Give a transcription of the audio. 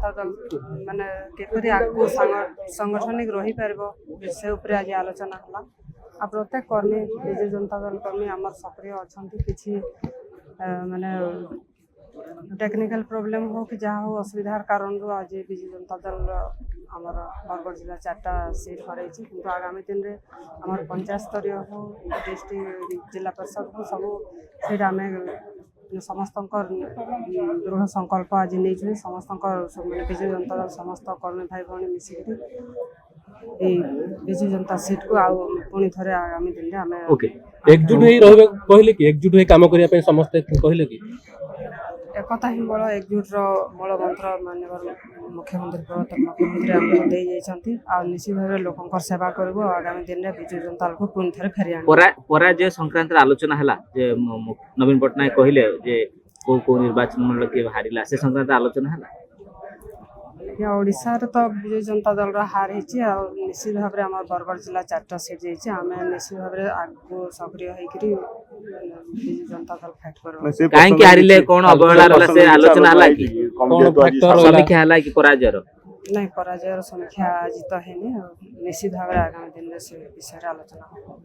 जनता दल माने किपरि आगु संगठनिक रही पारबो से ऊपर आज आलोचना हला आ प्रत्येक कर्मी बिजु जनता दल कर्मी आमर सक्रिय अछंती किछि माने टेक्निकल प्रॉब्लम हो कि जहाँ हो असुविधार कारण आज बिजु जनता दल आमर बरगढ़ जिला 4टा सीट हरई कि आगामी दिन में आम पंचायत स्तरीय हो डिस्ट्रिक्ट जिला परिषद हो सब सीट आम समस्त दृढ़ संकल्प आज नहीं समस्त बिजु जनता दल समस्त कर्मी भाई भाई मिसिक बिजु जनता सीट को आउ पुणी थे आगामी दिन में आम एकजुट कहले कि एकजुट काम करने समस्त कहले कि एकता ही बड़ एकजुट मूल मंत्र मानवर मुख्यमंत्री प्रवर्तक मुख्यमंत्री आमको दे जाइछंती आ निश्चित भाव लोकंकर सेवा करबो आगामी दिन में बिजु जनता दल को पुणी थे फेरी आनी पराजय संक्रांत आलोचना हला जे नवीन पटनायक कहले जे को निर्वाचन मंडल के हारिला से संक्रांत आलोचना हला ओडिशा तो बिजु जनता दल हार होती निश्चित भाव में आम बरगढ़ जिला 4टा सीट जाइए आम निश्चित भाव में आगु सक्रिय होकर बिजु जनता दल फाइट कर काहे कि हारिले कोन अवहेला रहला से आलोचना हला कि समीक्षा हला कि पराजय नहीं पराजय समीक्षा आज तो है निश्चित भाव में आगामी दिन में से विषय आलोचना हो।